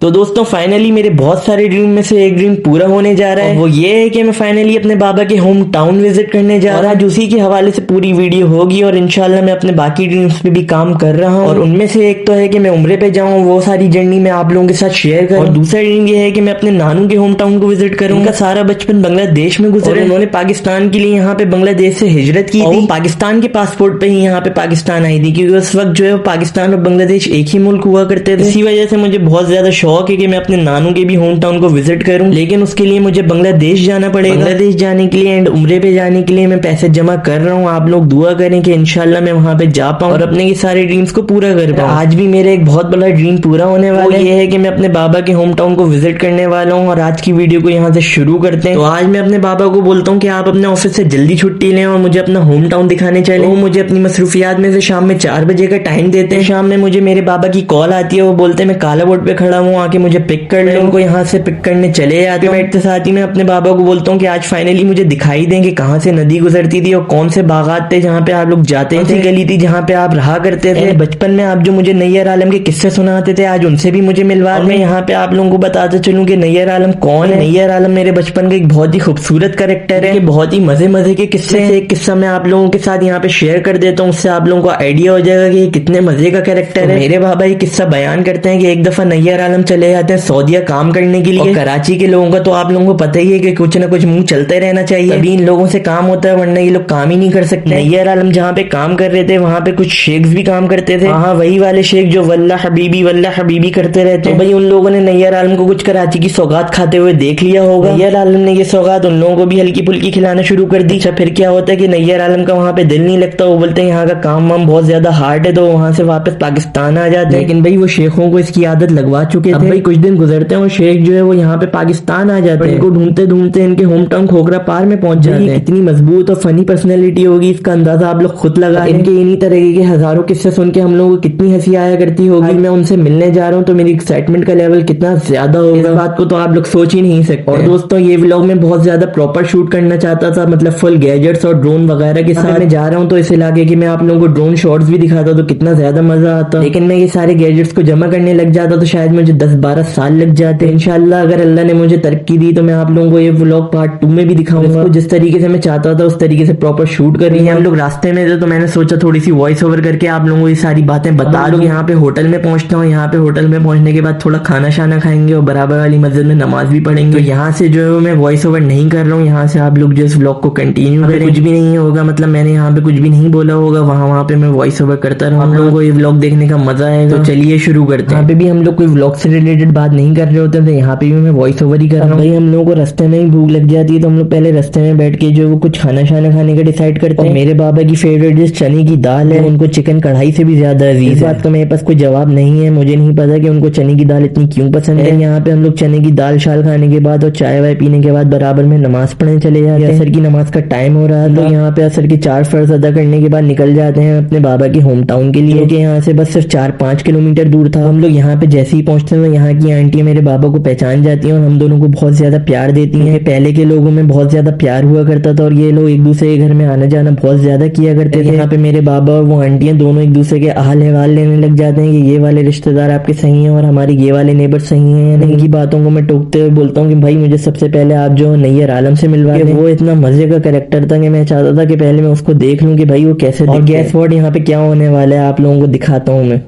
तो दोस्तों फाइनली मेरे बहुत सारे ड्रीम में से एक ड्रीम पूरा होने जा रहा है। वो ये है कि मैं फाइनली अपने बाबा के होम टाउन विजिट करने जा रहा हूँ। आज उसी के हवाले से पूरी वीडियो होगी और इंशाल्लाह मैं अपने बाकी ड्रीम्स पे भी काम कर रहा हूँ। और उनमें से एक तो है कि मैं उम्रे पे जाऊँ, वो सारी जर्नी मैं आप लोगों के साथ शेयर करूँ। और दूसरा ड्रीम ये है कि मैं अपने नानू के होम टाउन को विजिट करूँ। उनका सारा बचपन बांग्लादेश में गुजरा। उन्होंने पाकिस्तान के लिए यहाँ पे बांग्लादेश से हिजरत की थी। पाकिस्तान के पासपोर्ट पे ही यहाँ पे पाकिस्तान आई थी, क्योंकि उस वक्त जो है पाकिस्तान और बांग्लादेश एक ही मुल्क हुआ करते थे। इसी वजह से मुझे बहुत ज्यादा शौक है कि मैं अपने नानू के भी होम टाउन को विजिट करूं, लेकिन उसके लिए मुझे बांग्लादेश जाना पड़ेगा। बांग्लादेश जाने के लिए एंड उम्रे पे जाने के लिए मैं पैसे जमा कर रहा हूं। आप लोग दुआ करें कि इंशाल्लाह मैं वहां पे जा पाऊं और अपने ये सारे ड्रीम्स को पूरा कर पाऊं। आज भी मेरा एक बहुत बड़ा ड्रीम पूरा होने वाला है, ये है कि मैं अपने बाबा के होम टाउन को विजिट करने वाला हूँ। और आज की वीडियो को यहाँ से शुरू करते हैं। तो आज मैं अपने बाबा को बोलता हूँ कि आप अपने ऑफिस से जल्दी छुट्टी लें और मुझे अपना होम टाउन दिखाने चले। वो मुझे अपनी मसरूफियात में से शाम में 4 बजे का टाइम देते हैं। शाम में मुझे मेरे बाबा की कॉल आती है, वो बोलते हैं मैं काला बोर्ड पे खड़ा हूँ, आके मुझे पिक कर ले। उनको यहाँ से पिक करने चले जाते हैं। बैठते साथ ही मैं अपने बाबा को बोलता हूँ कि आज फाइनली मुझे दिखाई दें कि कहाँ से नदी गुजरती थी और कौन से बागात थे जहाँ पे आप लोग जाते थे, गली थी जहाँ पे आप रहा करते थे। बचपन में आप जो मुझे नैयर आलम के किस्से सुनाते थे, आज उनसे भी मुझे मिलवा। मैं यहाँ पे आप लोगों को बताते चलूँ कि नैयर आलम कौन है। नैयर आलम मेरे बचपन का एक बहुत ही खूबसूरत कैरेक्टर है, बहुत ही मजे मजे के किस्से हैं। एक किस्सा मैं आप लोगों के साथ यहाँ पे शेयर कर देता हूँ, उससे आप लोगों को आइडिया हो जाएगा कि ये कितने मजे का कैरेक्टर है। मेरे बाबा ये किस्सा बयान करते हैं कि एक दफा नैयर आलम चले जाते हैं सऊदीया काम करने के लिए। कराची के लोगों का तो आप लोगों को पता ही है कि कुछ ना कुछ मुंह चलते रहना चाहिए, तभी इन लोगों से काम होता है, वरना ये लोग काम ही नहीं कर सकते। नैयर आलम जहाँ पे काम कर रहे थे वहाँ पे कुछ शेख्स भी काम करते थे। हाँ, वही वाले शेख जो वल्ला हबीबी करते रहते हैं। भाई उन लोगों ने नैयर आलम को कुछ कराची की सौगात खाते हुए देख लिया होगा। नैयर आलम ने ये सौगात उन लोगों को भी हल्की फुल्की खिलाना शुरू कर दी। अच्छा, फिर क्या होता है कि नैयर आलम का वहाँ पे दिल नहीं लगता। वो बोलते हैं यहाँ का काम वाम बहुत ज्यादा हार्ड है, तो वहाँ से वापस पाकिस्तान आ जाते हैं। लेकिन भाई वो शेखों को इसकी आदत लगवा चुके थे। भाई कुछ दिन गुजरते हैं, वो शेख जो है वो यहाँ पे पाकिस्तान आ जाते हैं। इनको ढूंढते ढूंढते इनके होम टाउन खोखरा पार में पहुंच जाते हैं। कितनी मजबूत और फनी पर्सनैलिटी होगी इसका अंदाजा आप लोग खुद लगा। इनके इन्हीं तरह के हजारों किस्से सुन के हम लोगों को कितनी हंसी आया करती होगी। मैं उनसे मिलने जा रहा हूँ तो मेरी एक्साइटमेंट का लेवल कितना ज्यादा होगा, इस बात को तो आप लोग सोच ही नहीं सकते। और दोस्तों ये व्लॉग में बहुत ज्यादा प्रॉपर शूट करना चाहता था, मतलब फुल गैजेट्स और ड्रोन वगैरह के साथ मैं जा रहा हूँ, तो इसे लाके कि मैं आप लोगों को ड्रोन शॉट्स भी दिखाता तो कितना ज्यादा मजा आता। लेकिन मैं ये सारे गैजेट्स को जमा करने लग जाता तो शायद मुझे 10-12 साल लग जाते। इंशाल्लाह अगर अल्लाह ने मुझे तरक्की दी तो मैं आप लोगों को ये व्लॉग पार्ट 2 में भी दिखाऊंगा। जिस तरीके से मैं चाहता था उस तरीके से प्रॉपर शूट कर रही है। हम लोग रास्ते में थे तो मैंने सोचा थोड़ी सी वॉइस ओवर करके आप लोगों को ये सारी बातें बता दूं। यहाँ पे होटल में पहुंचता हूँ, यहाँ पे होटल में पहुंचने के बाद थोड़ा खाना शाना खाएंगे और बराबर वाली मस्जिद में नमाज भी पढ़ेंगे। तो यहाँ से जो है मैं वॉइस ओवर नहीं कर रहा हूँ, यहाँ से आप लोग जो इस व्लॉग को कंटिन्यू करें। कुछ भी नहीं होगा, मतलब मैंने यहाँ पे कुछ भी नहीं बोला होगा, वहाँ पे मैं वॉइस ओवर करता रहूँ। हम लोगों को ये व्लॉग देखने का मजा आएगा। तो चलिए शुरू करते हैं। यहाँ पे भी हम लोग कोई व्लॉग से रिलेटेड बात नहीं कर रहे होते थे, यहाँ पे भी मैं वॉइस ओवर ही कर रहा हूँ। भाई हम लोगों को रास्ते में ही भूख लग जाती है तो हम लोग पहले रास्ते में बैठ के जो कुछ खाना शाना खाने का डिसाइड करते हैं। मेरे बाबा की फेवरेट डिश चने की दाल है, उनको चिकन कढ़ाई से भी ज्यादा अजीज है। इस बात का मेरे पास कोई जवाब नहीं है, मुझे नहीं पता कि उनको चने की दाल इतनी क्यों पसंद है। यहाँ पे हम लोग चने की दाल शाल खाने के बाद और चाय वाय पीने के बाद बराबर में नमाज पढ़ने चले जाते हैं। असर की नमाज का टाइम हो रहा है तो यहाँ पे असर के 4 फर्ज अदा करने के बाद निकल जाते हैं अपने बाबा के होम टाउन के लिए, कि यहाँ से बस सिर्फ 4-5 किलोमीटर दूर था। हम लोग यहाँ पे जैसे ही पहुंचते हैं यहाँ की आंटी मेरे बाबा को पहचान जाती है और हम दोनों को बहुत ज्यादा प्यार देती हैं। पहले के लोगों में बहुत ज्यादा प्यार हुआ करता था और ये लोग एक दूसरे के घर में आना जाना बहुत ज्यादा किया करते थे। यहाँ पे मेरे बाबा और वो आंटियां दोनों एक दूसरे के हाल हवाल लेने लग जाते हैं कि ये वाले रिश्तेदार आपके सही हैं और हमारे ये वाले नेबर सही हैं। इनकी बातों को मैं टोकते हुए बोलता हूँ कि भाई मुझे सबसे पहले आप जो नैयर आलम से मिलवा दें। वो इतना मजे का कैरेक्टर था कि मैं चाहता था कि पहले मैं उसको देख लूं कि भाई वो कैसे। और गैस वर्ड यहाँ पे क्या होने वाला है आप लोगों को दिखाता हूँ मैं।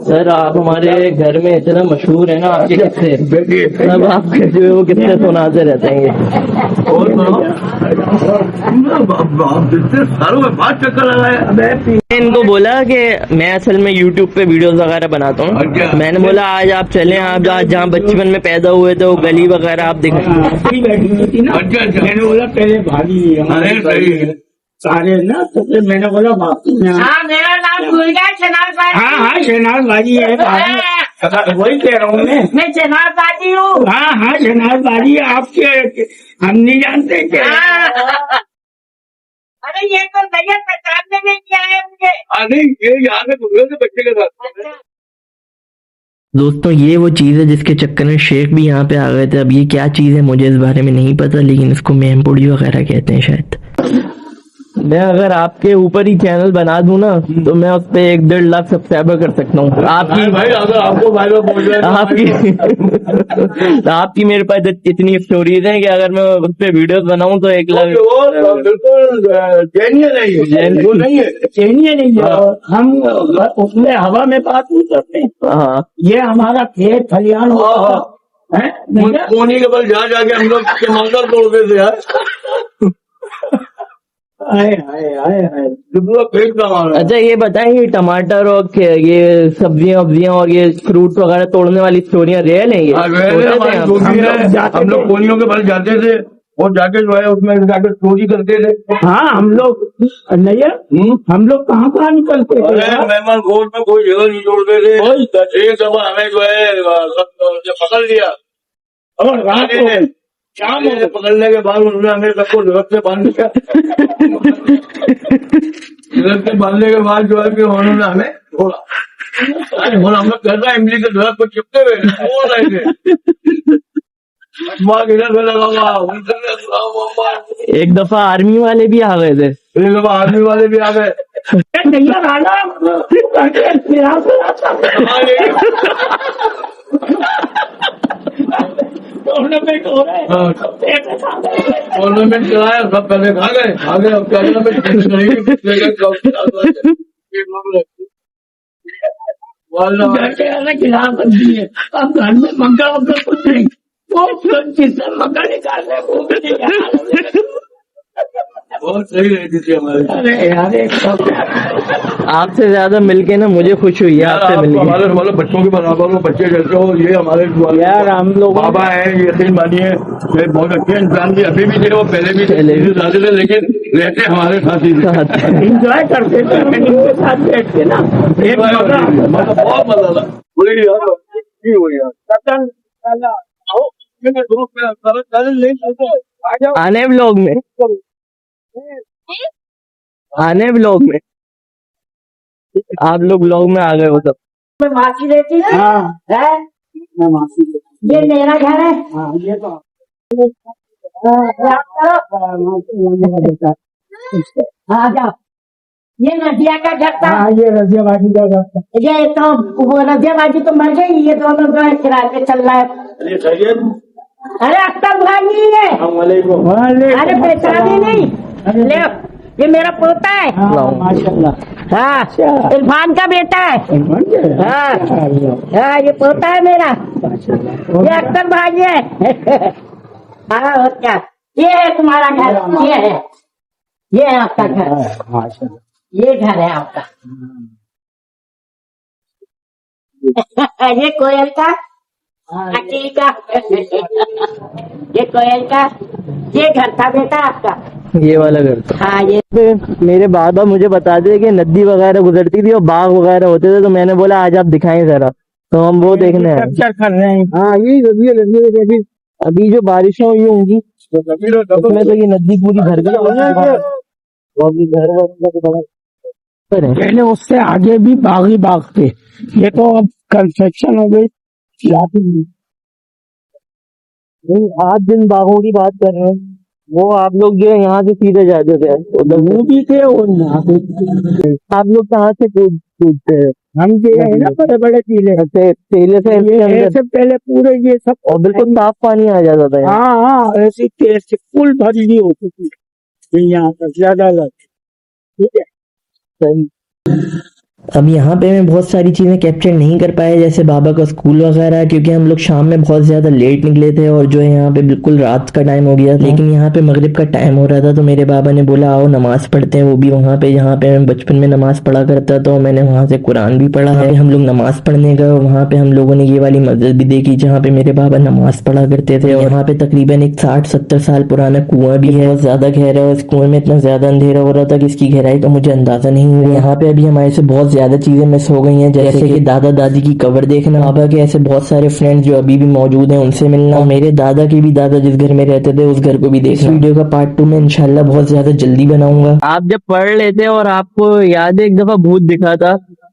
सर आप हमारे घर में इतना मशहूर है ना आपके किस्से, सब आपके जो है वो किस्से सुनाते रहते हैं। इनको बोला कि मैं असल में YouTube पे वीडियोस वगैरह बनाता हूँ। मैंने बोला आज आप चलें, आप जहाँ बचपन में पैदा हुए थे वो गली वगैरह आप देखें। मैंने बोला पहले भागी सारे ना, तो फिर मैंने बोला मेरा नाम भूल गया, शहनाज बाजी। हाँ शहनाज बाजी है, वही कह रहा हूँ मैं शहनाज बाजी हूँ। हाँ शहनाज बाजी आपके हम नहीं जानते क्या। अरे ये तो भैया पहचानने में क्या है मुझे। अरे ये यहाँ पे बच्चे के साथ। दोस्तों ये वो चीज है जिसके चक्कर में शेख भी यहाँ पे आ गए थे। अब ये क्या चीज है मुझे इस बारे में नहीं पता, लेकिन इसको मेमपुड़ी वगैरह कहते हैं शायद। मैं अगर आपके ऊपर ही चैनल बना दूं ना तो मैं उस पे 1-1.5 लाख सब्सक्राइबर कर सकता हूँ। आपकी भाई अगर आपको फायदा पहुंच रहा है आपकी मेरे पास इतनी स्टोरीज हैं कि अगर मैं उस पे वीडियोस बनाऊं तो 1 लाख। वो बिल्कुल चैनिए नहीं है, वो नहीं है, चैनिए नहीं है। हम उसमें हवा में बात नहीं करते। हाँ ये हमारा खेत खलियान होता है, कोनी के बल जा जाके हम लोग टमाटर तोड़ते थे यार। हाय हाय हाय हाय, कितना पेट का मारा। अच्छा ये बताएं, ये टमाटर और ये सब्जियां और ये फ्रूट वगैरह तोड़ने वाली स्टोरियां रियल है ये? हम लोग कोनियों के बल जाते थे और जाके जो है उसमें जाके चोरी करते थे। हाँ हम लोग नहीं, हम लोग कहाँ कहाँ निकलते थे। मेहमान गोद में कोई जगह नहीं छोड़ते थे। एक दफा हमें जो है पकड़ लिया और रात को शाम हो पकड़ने के बाद उन्होंने हमें सबको जरूरत से बांध दिया। जरूरत से बांधने के बाद जो है कि उन्होंने हमें छोड़ा। और हम लोग कर रहे इमली के जरूरत को चिपके हुए बोल रहे थे। इधर से लगा हुआ, उधर से लगा हुआ। एक दफा आर्मी वाले भी आ गए थे। एक दफा आर्मी वाले भी आ गए। टूर्नामेंट हो रहा है, टूर्नामेंट चलाया, सब पहले खा गए अब क्या खिलाफ बनती है। अब घर में मक्का वक्का कुछ नहीं, वो जिससे मक्का निकालने वो भी नहीं। बहुत सही रहती थी हमारे। अरे यार आपसे ज्यादा मिलके ना मुझे खुश हुई है आपसे मिलके। हमारे बच्चों के बराबर हो, बच्चे जैसे हो, ये हमारे यार हम लोग बाबा है, यकीन मानिए ये बहुत अच्छे इंसान थे, अभी भी थे, वो पहले भी थे, लेकिन रहते हमारे साथ ही इंजॉय करते थे, इनके साथ बैठते ना, बहुत मजा था। बोले यार आने व्लॉग में, आने व्लॉग में आप लोग व्लॉग में आ गए हो सब। मैं मासी रहती है। हाँ है मैं मासी, ये मेरा घर है। हाँ ये तो हाँ जाओ, ये नदिया का घर था। हाँ ये रजिया बाजी का घर था। ये तो वो रजिया बाजी तो मर गई, ये दोनों जो है किराए पे चल रहा है। अरे अख्तर भाई है, अरे पहचाने नहीं। ले ये मेरा पोता है। माशाल्लाह। हाँ इरफान का बेटा है। हाँ हाँ ये पोता है मेरा, ये अख्तर भाई है। हाँ और क्या, ये है तुम्हारा घर, ये है आपका घर, ये घर है आपका। ये कोयल का, अकील का, ये कोयल का, ये घर था बेटा आपका, ये वाला घर था। हाँ ये मेरे बाबा मुझे बताते थे कि नदी वगैरह गुजरती थी और बाग वगैरह होते थे, तो मैंने बोला आज आप दिखाएं जरा, तो हम वो देखने आए। क्या कर रहे हैं? हाँ ये अभी जो बारिशें हुई होंगी उसमें तो ये नदी पूरी भर गई, वो अभी घर पहले उससे आगे भी बाग ही बाग थे, ये तो अब कंस्ट्रक्शन हो गई। नहीं, आज जिन बागों की बात कर रहे हैं वो आप लोग जो है यहाँ से सीधे जाते थे उधर, वो भी थे और यहाँ पे आप लोग कहाँ से कूदते हैं? हम जो है ना बड़े बड़े टीले, टीले से ऐसे पहले पूरे ये सब और बिल्कुल साफ पानी आ जाता था। हाँ हाँ ऐसी तेज से फुल भरी होती थी यहाँ पर ज्यादा लग। ठीक है सही। अब यहाँ पे मैं बहुत सारी चीज़ें कैप्चर नहीं कर पाया, जैसे बाबा का स्कूल वगैरह, क्योंकि हम लोग शाम में बहुत ज़्यादा लेट निकले थे और जो है यहाँ पे बिल्कुल रात का टाइम हो गया। लेकिन यहाँ पे मगरिब का टाइम हो रहा था तो मेरे बाबा ने बोला आओ नमाज पढ़ते हैं, वो भी वहाँ पे जहाँ पे मैं बचपन में नमाज पढ़ा करता तो मैंने वहाँ से कुरान भी पढ़ा है। हम लोग नमाज पढ़ने गए, वहाँ पे हम लोगों ने ये वाली मस्जिद भी देखी जहाँ पे मेरे बाबा नमाज पढ़ा करते थे। और यहाँ पे तकरीबन एक 60-70 साल पुराना कुआं भी है, बहुत ज्यादा गहरा है। उस कुएं में इतना ज्यादा अंधेरा हो रहा था कि इसकी गहराई का मुझे अंदाजा नहीं हुआ। यहाँ पे अभी हमारे से बहुत ज्यादा चीजें मिस हो गई हैं, जैसे कि दादा दादी की कब्र देखना, बाबा के ऐसे बहुत सारे फ्रेंड्स जो अभी भी मौजूद हैं उनसे मिलना, और मेरे दादा के भी दादा जिस घर में रहते थे उस घर को भी देखना। वीडियो का पार्ट 2 में इंशाल्लाह बहुत ज्यादा जल्दी बनाऊंगा। आप जब पढ़ लेते और आपको याद है एक दफा भूत दिखा था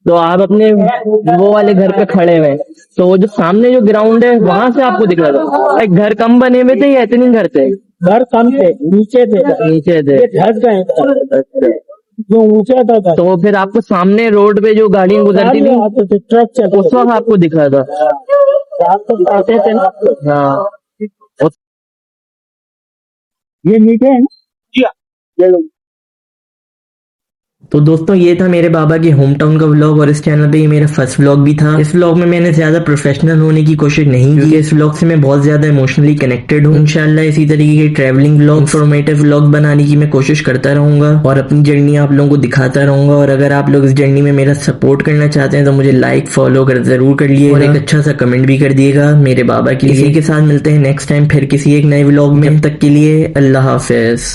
तो आप अपने वो वाले घर पे खड़े हुए हैं, तो वो जो सामने जो ग्राउंड है वहां से आपको दिख रहा था। एक घर कम बने हुए थे या इतने घर थे? घर कम थे, नीचे थे, नीचे थे। ये धस गए अच्छा। जो ऊंचा था तो फिर आपको सामने रोड पे जो गाड़ियां गुजरती थी आते थे, ट्रक चलते उस वक्त आपको दिख रहा था? रात को आते थे ना। हाँ। ये मीठे हैं ना? ये लो। तो दोस्तों ये था मेरे बाबा के होम टाउन का व्लॉग, और इस चैनल पे ये मेरा फर्स्ट व्लॉग भी था। इस व्लॉग में मैंने ज्यादा प्रोफेशनल होने की कोशिश नहीं की, इस व्लॉग से मैं बहुत ज्यादा इमोशनली कनेक्टेड हूँ। इंशाल्लाह इसी तरीके के ट्रैवलिंग व्लॉग, इंफॉर्मेटिव व्लॉग बनाने की मैं कोशिश करता रहूंगा और अपनी जर्नी आप लोगों को दिखाता रहूंगा। और अगर आप लोग इस जर्नी में मेरा सपोर्ट करना चाहते हैं तो मुझे लाइक फॉलो कर जरूर कर लिए, और एक अच्छा सा कमेंट भी कर दिएगा मेरे बाबा के लिए। इसी के साथ मिलते हैं नेक्स्ट टाइम फिर किसी एक नए व्लॉग में। तब तक के लिए अल्लाह हाफिज।